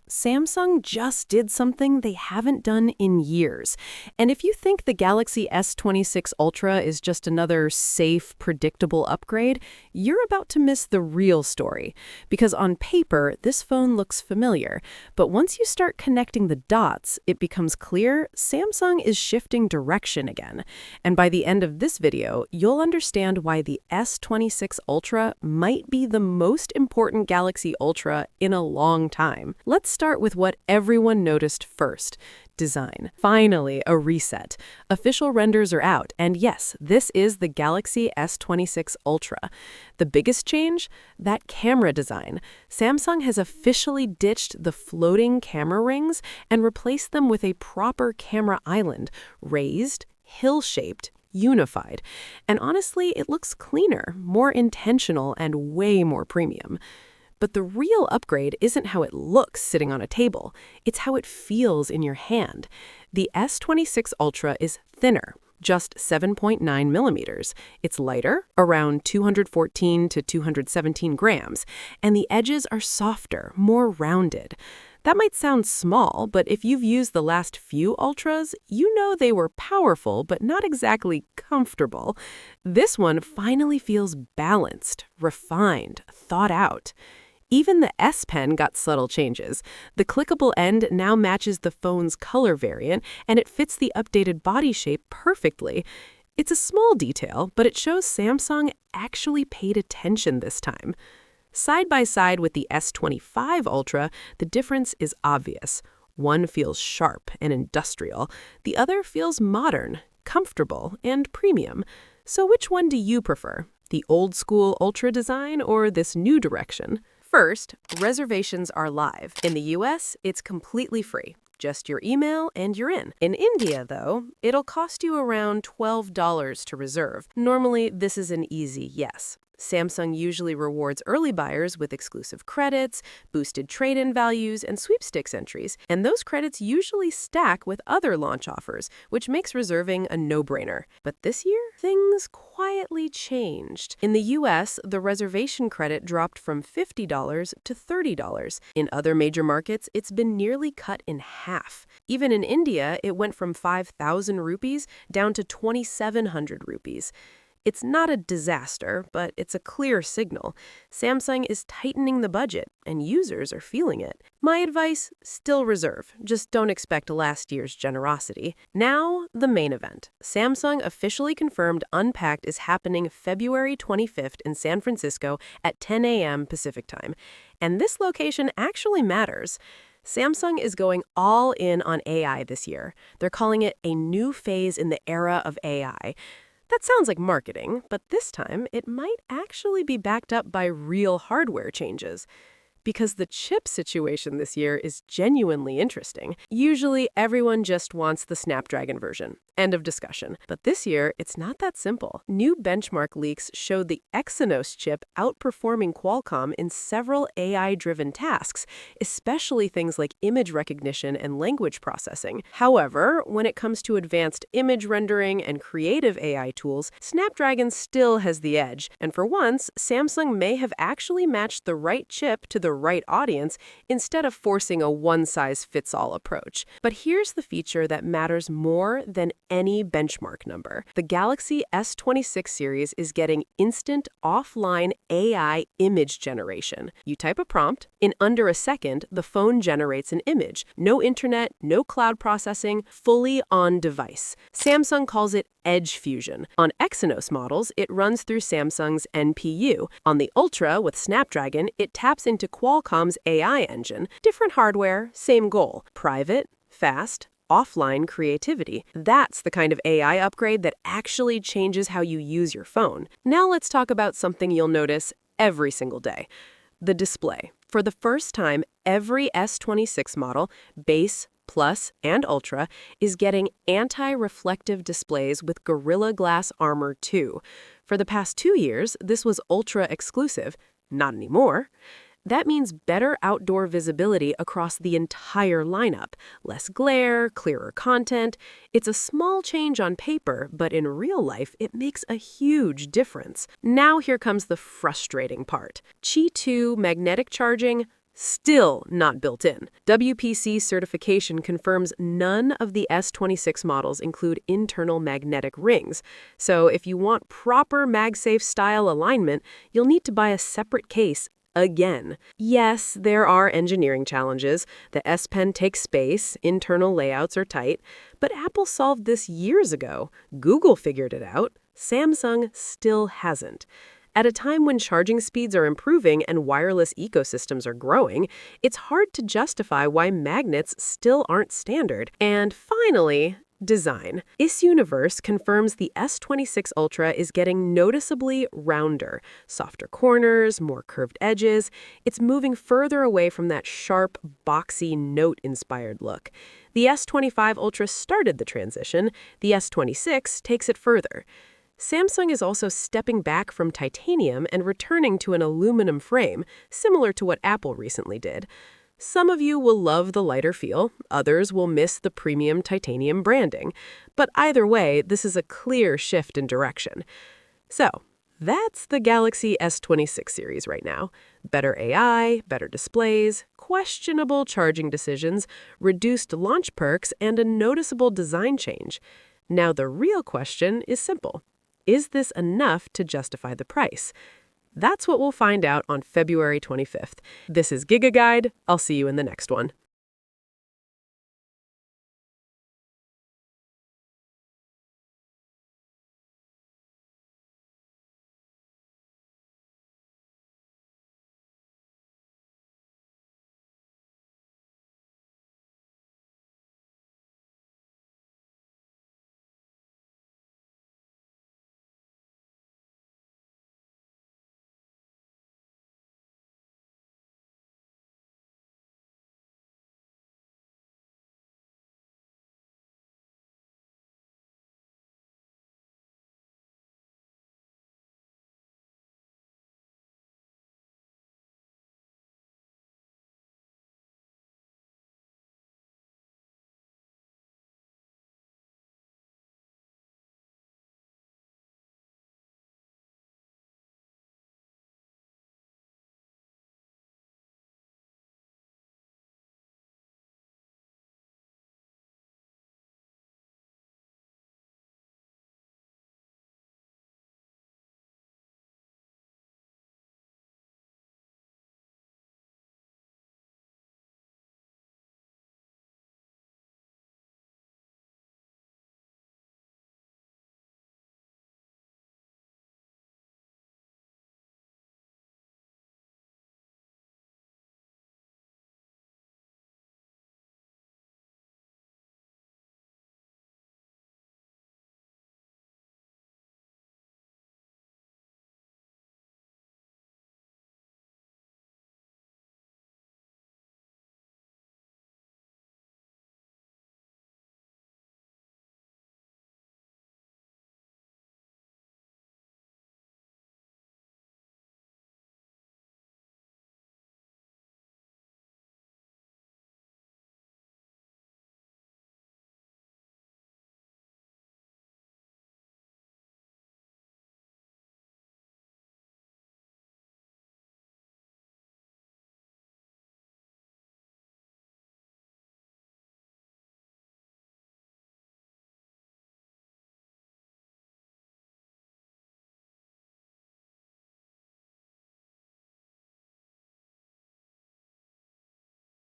Samsung just did something they haven't done in years. And if you think the Galaxy S26 Ultra is just another safe, predictable upgrade, you're about to miss the real story. Because on paper, this phone looks familiar. But once you start connecting the dots, it becomes clear Samsung is shifting direction again. And by the end of this video, you'll understand why the S26 Ultra might be the most important Galaxy Ultra in a long time. Let's start with what everyone noticed first: design. Finally, a reset. Official renders are out, and yes, this is the Galaxy S26 Ultra. The biggest change? That camera design. Samsung has officially ditched the floating camera rings and replaced them with a proper camera island, raised, hill-shaped, unified. And honestly, it looks cleaner, more intentional, and way more premium. But the real upgrade isn't how it looks sitting on a table. It's how it feels in your hand. The S26 Ultra is thinner, just 7.9 millimeters. It's lighter, around 214 to 217 grams, and the edges are softer, more rounded. That might sound small, but if you've used the last few Ultras, you know they were powerful, but not exactly comfortable. This one finally feels balanced, refined, thought out. Even the S Pen got subtle changes. The clickable end now matches the phone's color variant, and it fits the updated body shape perfectly. It's a small detail, but it shows Samsung actually paid attention this time. Side by side with the S25 Ultra, the difference is obvious. One feels sharp and industrial. The other feels modern, comfortable, and premium. So which one do you prefer? The old-school Ultra design or this new direction? First, reservations are live. In the US, it's completely free. Just your email and you're in. In India, though, it'll cost you around $12 to reserve. Normally, this is an easy yes. Samsung usually rewards early buyers with exclusive credits, boosted trade-in values, and sweepstakes entries, and those credits usually stack with other launch offers, which makes reserving a no-brainer. But this year, things quietly changed. In the US, the reservation credit dropped from $50 to $30. In other major markets, it's been nearly cut in half. Even in India, it went from 5,000 rupees down to 2,700 rupees. It's not a disaster, but it's a clear signal. Samsung is tightening the budget, and users are feeling it. My advice, still reserve. Just don't expect last year's generosity. Now, the main event. Samsung officially confirmed Unpacked is happening February 25th in San Francisco at 10 a.m. Pacific Time. And this location actually matters. Samsung is going all in on AI this year. They're calling it a new phase in the era of AI. That sounds like marketing, but this time it might actually be backed up by real hardware changes. Because the chip situation this year is genuinely interesting. Usually, everyone just wants the Snapdragon version. End of discussion. But this year, it's not that simple. New benchmark leaks showed the Exynos chip outperforming Qualcomm in several AI-driven tasks, especially things like image recognition and language processing. However, when it comes to advanced image rendering and creative AI tools, Snapdragon still has the edge. And for once, Samsung may have actually matched the right chip to the right audience instead of forcing a one-size-fits-all approach. But here's the feature that matters more than any benchmark number. The Galaxy S26 series is getting instant offline AI image generation. You type a prompt, in under a second, the phone generates an image. No internet, no cloud processing, fully on device. Samsung calls it Edge Fusion. On Exynos models, it runs through Samsung's NPU. On the Ultra with Snapdragon, it taps into Qualcomm's AI engine. Different hardware, same goal. Private, fast, offline creativity. That's the kind of AI upgrade that actually changes how you use your phone. Now let's talk about something you'll notice every single day: the display. For the first time, every S26 model, base, Plus, and Ultra, is getting anti-reflective displays with Gorilla Glass Armor 2. For the past 2 years, this was Ultra exclusive. Not anymore. That means better outdoor visibility across the entire lineup. Less glare, clearer content. It's a small change on paper, but in real life, it makes a huge difference. Now here comes the frustrating part. Qi 2 magnetic charging Still not built in. WPC certification confirms none of the S26 models include internal magnetic rings. So if you want proper MagSafe style alignment, you'll need to buy a separate case again. Yes, there are engineering challenges. The S Pen takes space, internal layouts are tight, but Apple solved this years ago. Google figured it out. Samsung still hasn't. At a time when charging speeds are improving and wireless ecosystems are growing, it's hard to justify why magnets still aren't standard. And finally, design. Universe confirms the S26 Ultra is getting noticeably rounder. Softer corners, more curved edges. It's moving further away from that sharp, boxy, note-inspired look. The S25 Ultra started the transition. The S26 takes it further. Samsung is also stepping back from titanium and returning to an aluminum frame, similar to what Apple recently did. Some of you will love the lighter feel, others will miss the premium titanium branding. But either way, this is a clear shift in direction. So, that's the Galaxy S26 series right now. Better AI, better displays, questionable charging decisions, reduced launch perks, and a noticeable design change. Now the real question is simple. Is this enough to justify the price? That's what we'll find out on February 25th. This is GigaGuide. I'll see you in the next one.